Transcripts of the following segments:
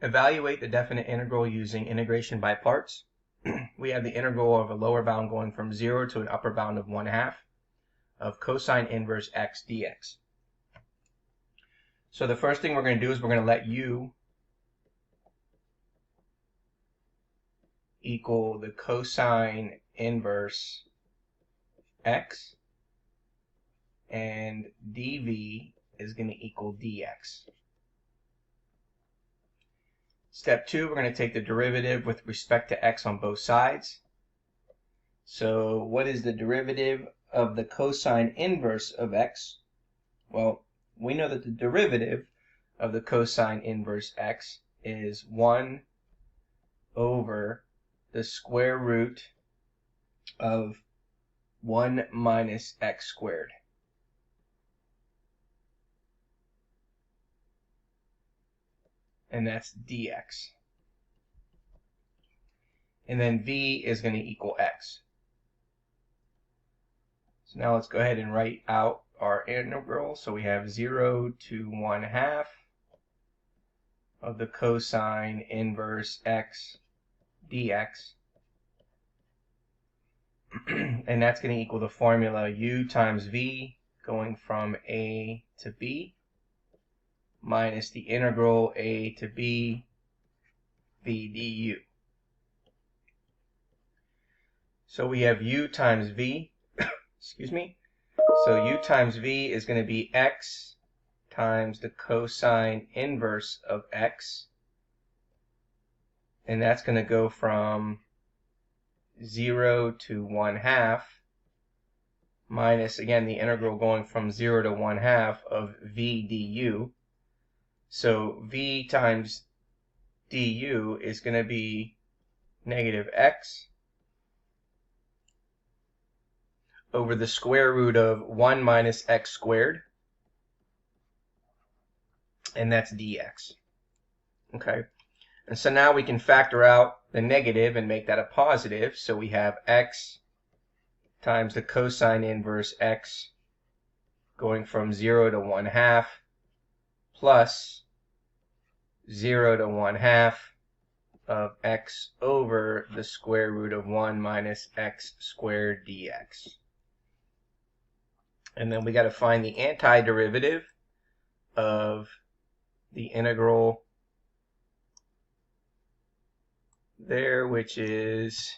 Evaluate the definite integral using integration by parts. We have the integral of a lower bound going from 0 to an upper bound of 1/2 of cosine inverse x dx. So the first thing we're going to do is we're going to let u equal the cosine inverse x, and dv is going to equal dx. Step 2, we're going to take the derivative with respect to x on both sides. So what is the derivative of the cosine inverse of x? Well, we know that the derivative of the cosine inverse x is 1 over the square root of 1 minus x squared. And that's dx. And then v is going to equal x. So now let's go ahead and write out our integral. So we have 0 to 1/2 of the cosine inverse x dx. And that's going to equal the formula u times v going from a to b minus the integral a to b v du. So we have u times v, excuse me. So u times v is going to be x times the cosine inverse of x. And that's going to go from 0 to 1/2 minus, again, the integral going from 0 to 1/2 of v du. So v times du is going to be negative x over the square root of 1 minus x squared, and that's dx. Okay, and so now we can factor out the negative and make that a positive. So we have x times the cosine inverse x going from 0 to 1/2 plus 0 to 1/2 of x over the square root of 1 minus x squared dx. And then we got to find the antiderivative of the integral there, which is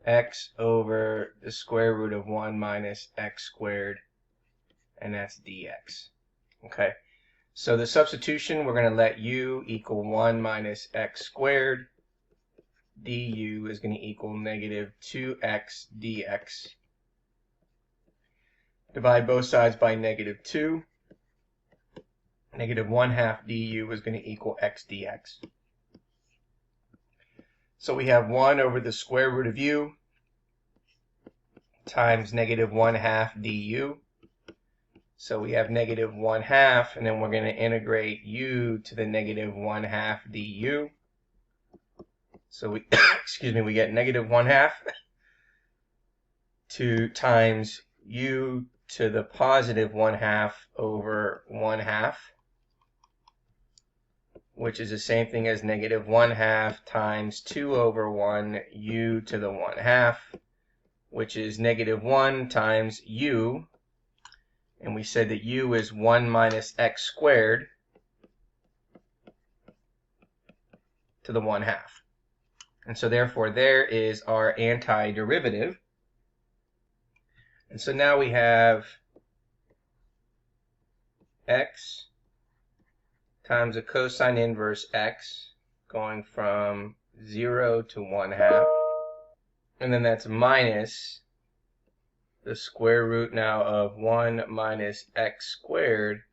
x over the square root of 1 minus x squared, and that's dx. Okay, so the substitution, we're going to let u equal 1 minus x squared. Du is going to equal negative 2x dx. Divide both sides by negative 2. Negative 1/2 du is going to equal x dx. So we have 1 over the square root of u times negative 1/2 du. So we have negative 1/2, and then we're going to integrate u to the negative 1/2 du. So we, excuse me, we get negative 1/2 times u to the positive 1/2 over 1/2, which is the same thing as negative 1/2 times 2 over 1 u to the 1/2, which is negative 1 times u, and we said that u is 1 minus x squared to the 1/2. And so therefore there is our antiderivative. And so now we have x times the cosine inverse x going from 0 to 1/2. And then that's minus the square root now of 1 minus x squared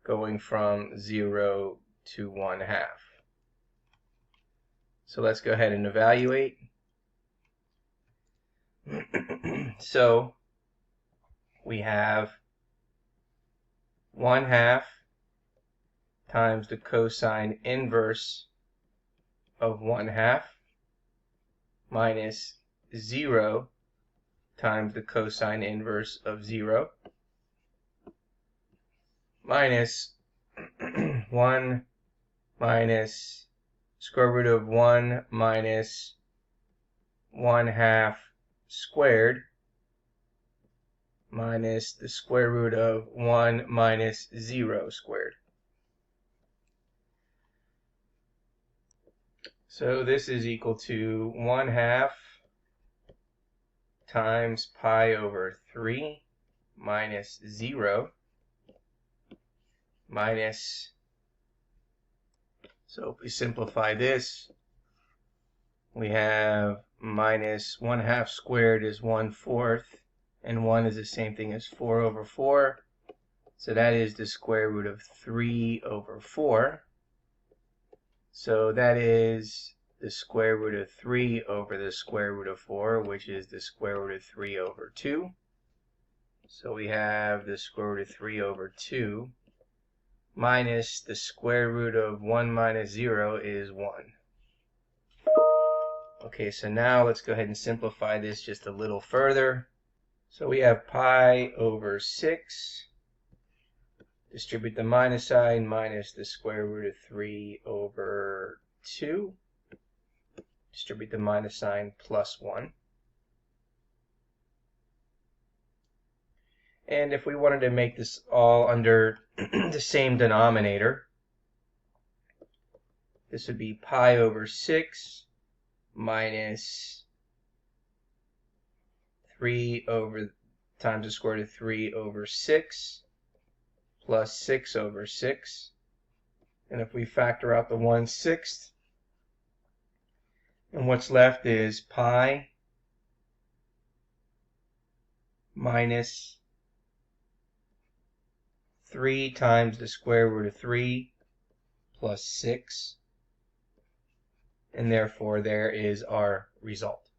going from 0 to 1/2. So let's go ahead and evaluate. So we have 1/2 times the cosine inverse of 1/2 minus 0 times the cosine inverse of 0 minus 1 minus square root of 1 minus 1/2 squared minus the square root of 1 minus 0 squared. So this is equal to 1/2 times pi over 3 minus 0 minus, so if we simplify this, we have minus 1/2 squared is 1/4, and 1 is the same thing as 4 over 4. So that is the square root of 3 over 4. So that is the square root of 3 over the square root of 4, which is the square root of 3 over 2. So we have the square root of 3 over 2 minus the square root of 1 minus 0 is 1. Okay, so now let's go ahead and simplify this just a little further. So we have pi over 6. Distribute the minus sign, minus the square root of 3 over 2. Distribute the minus sign, plus 1. And if we wanted to make this all under the same denominator, this would be pi over 6 minus 3 over times the square root of 3 over 6 plus 6 over 6. And if we factor out the 1/6, and what's left is pi minus 3 times the square root of 3 plus 6. And therefore there is our result.